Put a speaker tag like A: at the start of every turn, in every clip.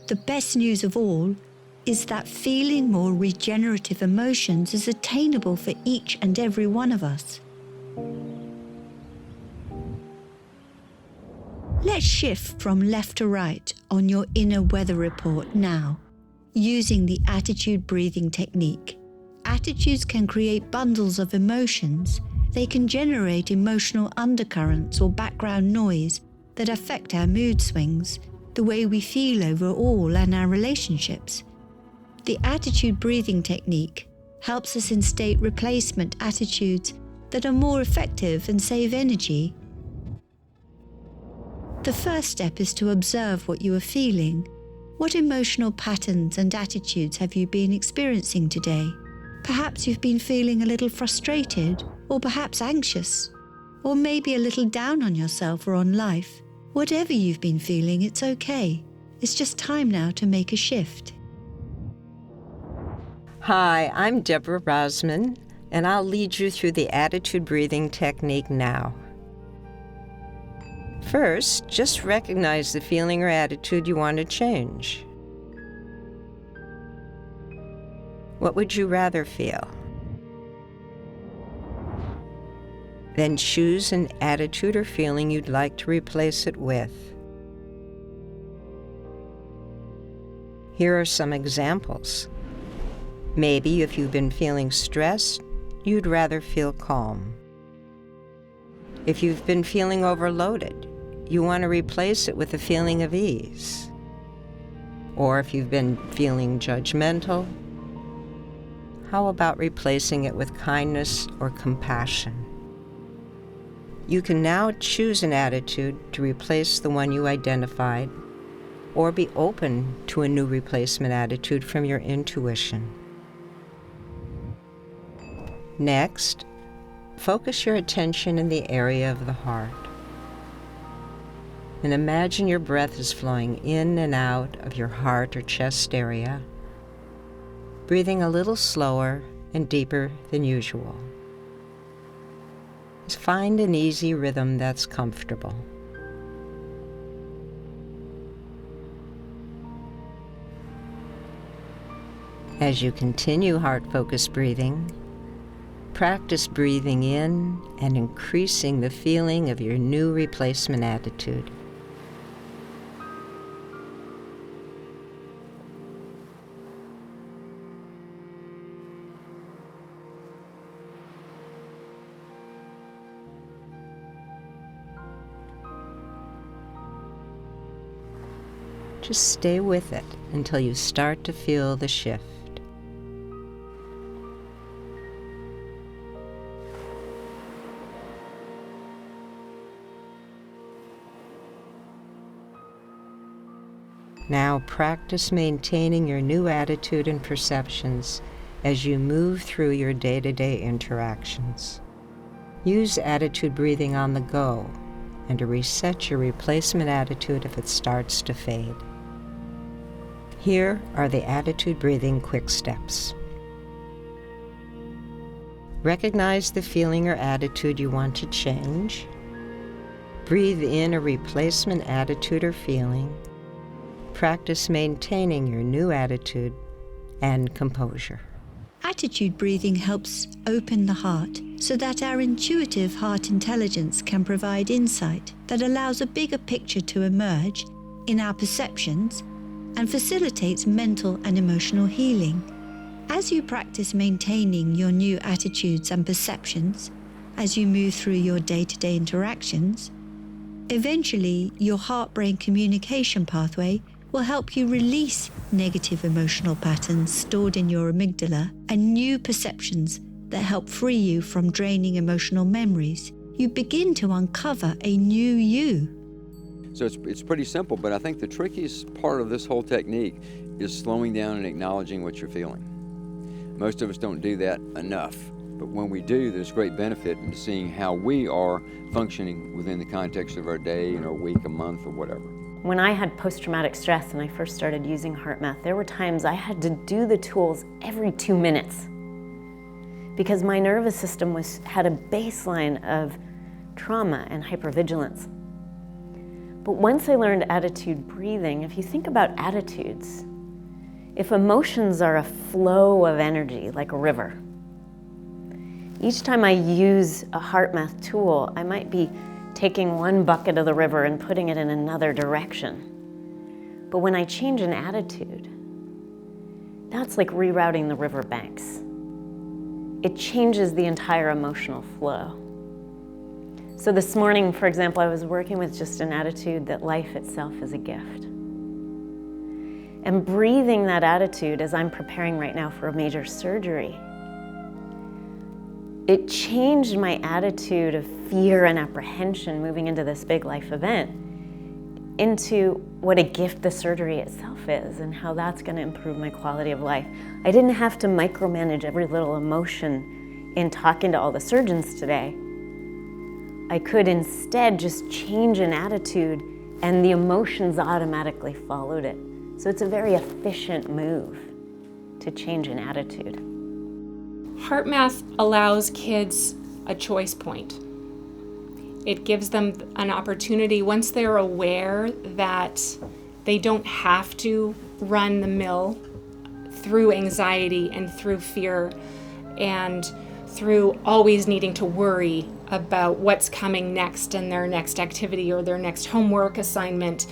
A: The best news of all is that feeling more regenerative emotions is attainable for each and every one of us. Let's shift from left to right on your inner weather report now, using the attitude breathing technique. Attitudes can create bundles of emotions. They can generate emotional undercurrents or background noise that affect our mood swings, the way we feel overall, and our relationships. The attitude breathing technique helps us instate replacement attitudes that are more effective and save energy. The first step is to observe what you are feeling. What emotional patterns and attitudes have you been experiencing today? Perhaps you've been feeling a little frustrated, or perhaps anxious, or maybe a little down on yourself or on life. Whatever you've been feeling, it's okay. It's just time now to make a shift.
B: Hi, I'm Deborah Rosman, and I'll lead you through the attitude breathing technique now. First, just recognize the feeling or attitude you want to change. What would you rather feel? Then choose an attitude or feeling you'd like to replace it with. Here are some examples. Maybe if you've been feeling stressed, you'd rather feel calm. If you've been feeling overloaded, you want to replace it with a feeling of ease. Or if you've been feeling judgmental, how about replacing it with kindness or compassion? You can now choose an attitude to replace the one you identified, or be open to a new replacement attitude from your intuition. Next, focus your attention in the area of the heart. And imagine your breath is flowing in and out of your heart or chest area, breathing a little slower and deeper than usual. Just find an easy rhythm that's comfortable. As you continue heart-focused breathing, practice breathing in and increasing the feeling of your new replacement attitude. Just stay with it until you start to feel the shift. Now practice maintaining your new attitude and perceptions as you move through your day-to-day interactions. Use attitude breathing on the go and to reset your replacement attitude if it starts to fade. Here are the attitude breathing quick steps. Recognize the feeling or attitude you want to change. Breathe in a replacement attitude or feeling. Practice maintaining your new attitude and composure.
A: Attitude breathing helps open the heart so that our intuitive heart intelligence can provide insight that allows a bigger picture to emerge in our perceptions and facilitates mental and emotional healing. As you practice maintaining your new attitudes and perceptions as you move through your day-to-day interactions, eventually your heart-brain communication pathway will help you release negative emotional patterns stored in your amygdala and new perceptions that help free you from draining emotional memories. You begin to uncover a new you.
C: So it's pretty simple, but I think the trickiest part of this whole technique is slowing down and acknowledging what you're feeling. Most of us don't do that enough, but when we do, there's great benefit in seeing how we are functioning within the context of our day and our week, a month, or whatever.
D: When I had post-traumatic stress and I first started using HeartMath, there were times I had to do the tools every 2 minutes because my nervous system had a baseline of trauma and hypervigilance. But once I learned attitude breathing, if you think about attitudes, if emotions are a flow of energy, like a river, each time I use a HeartMath tool, I might be taking one bucket of the river and putting it in another direction. But when I change an attitude, that's like rerouting the river banks. It changes the entire emotional flow. So this morning, for example, I was working with just an attitude that life itself is a gift. And breathing that attitude as I'm preparing right now for a major surgery, it changed my attitude of fear and apprehension moving into this big life event into what a gift the surgery itself is and how that's going to improve my quality of life. I didn't have to micromanage every little emotion in talking to all the surgeons today. I could instead just change an attitude and the emotions automatically followed it. So it's a very efficient move to change an attitude.
E: HeartMath allows kids a choice point. It gives them an opportunity, once they're aware that they don't have to run the mill through anxiety and through fear and through always needing to worry about what's coming next in their next activity or their next homework assignment,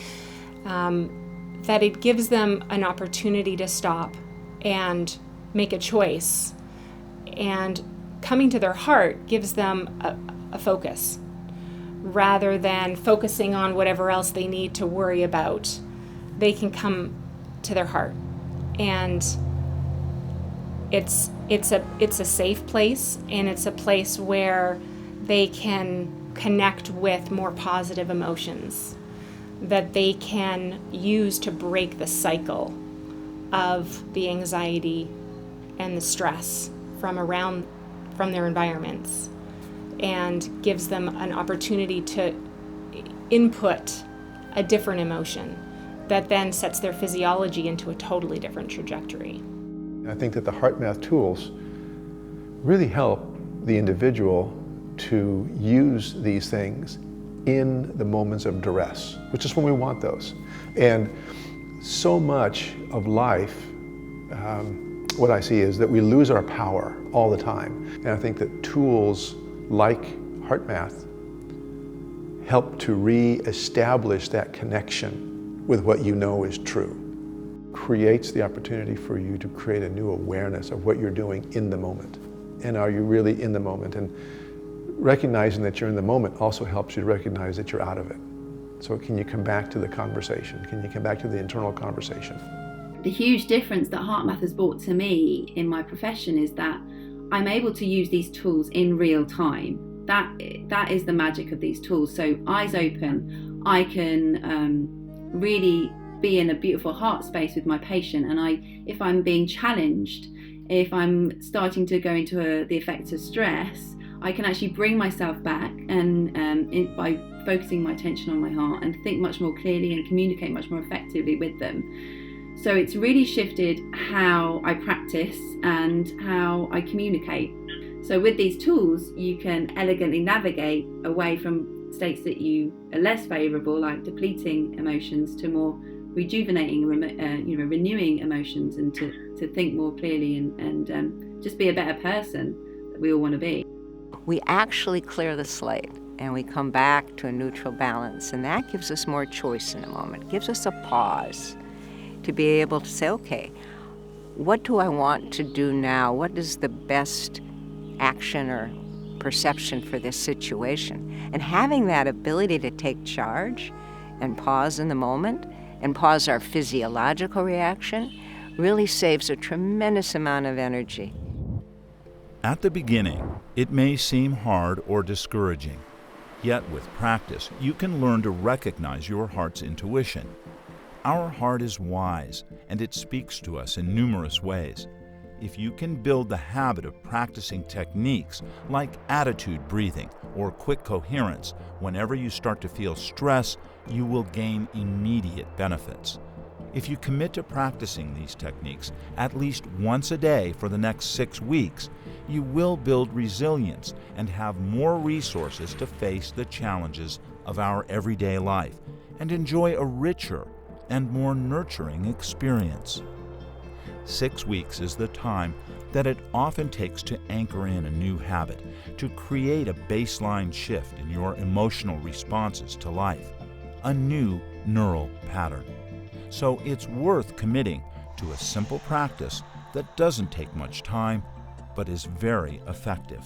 E: that it gives them an opportunity to stop and make a choice. And coming to their heart gives them a focus, rather than focusing on whatever else they need to worry about. They can come to their heart, and it's a safe place, and it's a place where they can connect with more positive emotions that they can use to break the cycle of the anxiety and the stress from their environments, and gives them an opportunity to input a different emotion that then sets their physiology into a totally different trajectory.
F: I think that the HeartMath tools really help the individual to use these things in the moments of duress, which is when we want those. And so much of life, what I see is that we lose our power all the time. And I think that tools like HeartMath help to re-establish that connection with what you know is true. Creates the opportunity for you to create a new awareness of what you're doing in the moment. And are you really in the moment? And recognizing that you're in the moment also helps you to recognize that you're out of it. So can you come back to the conversation? Can you come back to the internal conversation?
G: The huge difference that HeartMath has brought to me in my profession is that I'm able to use these tools in real time. That is the magic of these tools. So eyes open, I can really be in a beautiful heart space with my patient. And if I'm being challenged, if I'm starting to go into the effects of stress, I can actually bring myself back and by focusing my attention on my heart and think much more clearly and communicate much more effectively with them. So it's really shifted how I practice and how I communicate. So with these tools, you can elegantly navigate away from states that you are less favourable, like depleting emotions, to more rejuvenating, renewing emotions, and to think more clearly and just be a better person that we all want to be.
B: We actually clear the slate and we come back to a neutral balance, and that gives us more choice in a moment, gives us a pause to be able to say, okay, what do I want to do now? What is the best action or perception for this situation? And having that ability to take charge and pause in the moment and pause our physiological reaction really saves a tremendous amount of energy.
H: At the beginning, it may seem hard or discouraging. Yet with practice, you can learn to recognize your heart's intuition. Our heart is wise, and it speaks to us in numerous ways. If you can build the habit of practicing techniques like attitude breathing or quick coherence whenever you start to feel stress, you will gain immediate benefits. If you commit to practicing these techniques at least once a day for the next 6 weeks, you will build resilience and have more resources to face the challenges of our everyday life, and enjoy a richer and more nurturing experience. 6 weeks is the time that it often takes to anchor in a new habit, to create a baseline shift in your emotional responses to life, a new neural pattern. So it's worth committing to a simple practice that doesn't take much time but is very effective.